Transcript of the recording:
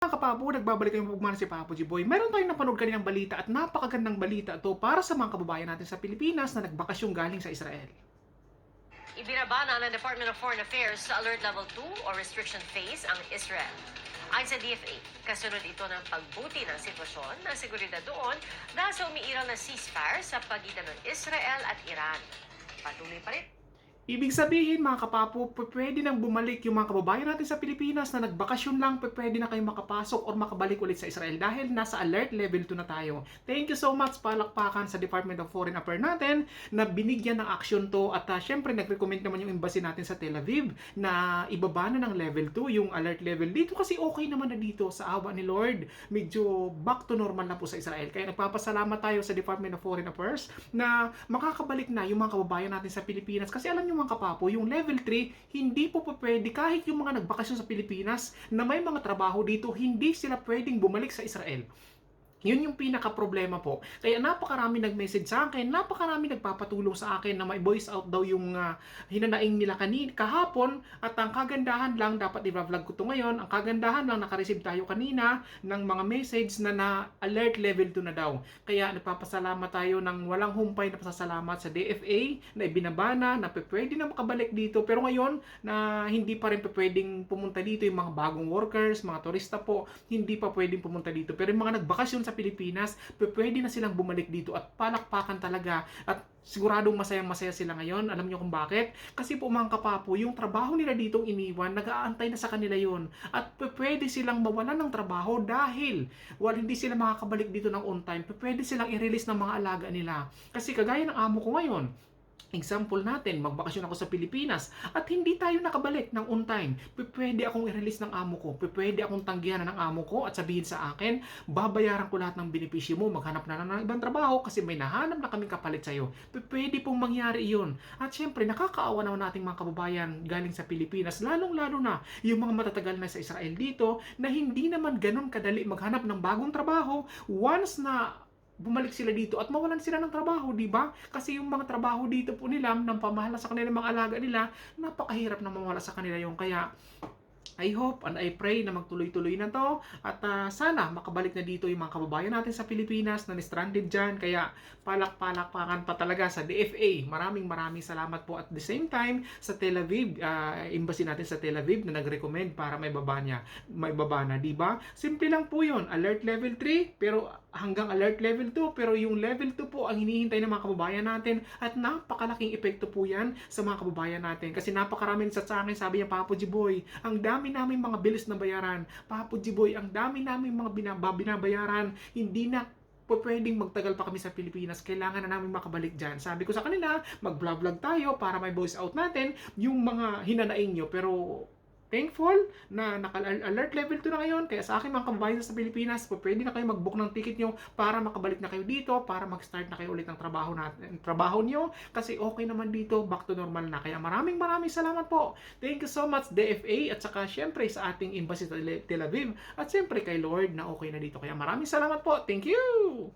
Mga kapapo, nagbabalik kayong pagmana si Papo G-Boy. Meron tayong napanood kaninang balita at napakagandang balita ito para sa mga kababayan natin sa Pilipinas na nagbakasyon galing sa Israel. Ibinabana ng Department of Foreign Affairs sa Alert Level 2 o Restriction Phase ang Israel. Ayon sa DFA, kasunod ito ng pagbuti ng sitwasyon ng seguridad doon dahil sa umiiral na ceasefire sa pagitan ng Israel at Iran. Patuloy pa rin. Ibig sabihin mga kapapo, pwede nang bumalik yung mga kababayan natin sa Pilipinas na nagbakasyon lang, pwede na kayong makapasok or makabalik ulit sa Israel dahil nasa alert level 2 na tayo. Thank you so much, palakpakan sa Department of Foreign Affairs natin na binigyan ng action to at syempre nag-recommend naman yung embassy natin sa Tel Aviv na ibaba na ng level 2 yung alert level dito kasi okay naman na dito sa awa ni Lord. Medyo back to normal na po sa Israel. Kaya nagpapasalamat tayo sa Department of Foreign Affairs na makakabalik na yung mga kababayan natin sa Pilipinas kasi alam nyo mga kapapo, yung level 3, hindi po pwede kahit yung mga nagbakasyon sa Pilipinas na may mga trabaho dito, hindi sila pwedeng bumalik sa Israel. Yun yung pinaka-problema po. Kaya napakarami nag-message sa akin, napakarami nagpapatulong sa akin na may voice out daw yung hinanaing nila kahapon at ang kagandahan lang, dapat i-vlog ko to ngayon, ang kagandahan lang naka-receive tayo kanina ng mga message na alert level 2 na daw. Kaya nagpapasalamat tayo ng walang humpay na pasasalamat sa DFA na ibinabana na pwede na makabalik dito. Pero ngayon na hindi pa rin pwedeng pumunta dito yung mga bagong workers, mga turista po, hindi pa pwedeng pumunta dito. Pero yung mga nagbakasyon sa Pilipinas, pwede na silang bumalik dito at palakpakan talaga at siguradong masayang-masaya sila ngayon. Alam niyo kung bakit? Kasi po mga kapapo, yung trabaho nila ditong iniwan, nag-aantay na sa kanila yon at pwede silang mawalan ng trabaho dahil hindi sila makakabalik dito ng on time. Pwede silang i-release ng mga alaga nila. Kasi kagaya ng amo ko ngayon, example natin, magbakasyon ako sa Pilipinas at hindi tayo nakabalik ng on time. Pwede akong i-release ng amo ko. Pwede akong tanggihan ng amo ko at sabihin sa akin, babayaran ko lahat ng benepisyo mo, maghanap na ng ibang trabaho kasi may nahanap na kaming kapalit sa'yo. Pwede pong mangyari yun. At syempre, nakakaawa naman nating mga kababayan galing sa Pilipinas, lalong-lalo na yung mga matatagal na sa Israel dito na hindi naman ganun kadali maghanap ng bagong trabaho once na bumalik sila dito at mawalan sila ng trabaho, di ba? Kasi yung mga trabaho dito po nila, ng pamahala sa kanila mga alaga nila, napakahirap na mawala sa kanila yung kaya I hope and I pray na magtuloy-tuloy na to at sana makabalik na dito yung mga kababayan natin sa Pilipinas na stranded dyan. Kaya palak-palakpakan pa talaga sa DFA. Maraming salamat po at the same time sa Tel Aviv, embassy natin sa Tel Aviv na nag-recommend para may baba na, di ba? Simple lang po yun. Alert level 3 pero hanggang alert level 2 pero yung level 2 po ang hinihintay ng mga kababayan natin at napakalaking epekto po yan sa mga kababayan natin kasi napakaraming sa akin, sabi niya Papo G-Boy, ang dami namin mga bilis na bayaran. Papo G-Boy, ang dami namin mga binabayaran. Hindi na pwedeng magtagal pa kami sa Pilipinas. Kailangan na namin makabalik dyan. Sabi ko sa kanila, mag-vlog tayo para may voice out natin yung mga hinanaing nyo. Pero thankful na naka-alert level 2 na ngayon. Kaya sa akin mga kababayan sa Pilipinas, pwede na kayo mag-book ng ticket nyo para makabalik na kayo dito, para mag-start na kayo ulit ng trabaho nyo. Kasi okay naman dito, back to normal na. Kaya maraming salamat po. Thank you so much DFA at saka syempre sa ating embassy sa Tel Aviv at syempre kay Lord na okay na dito. Kaya maraming salamat po. Thank you!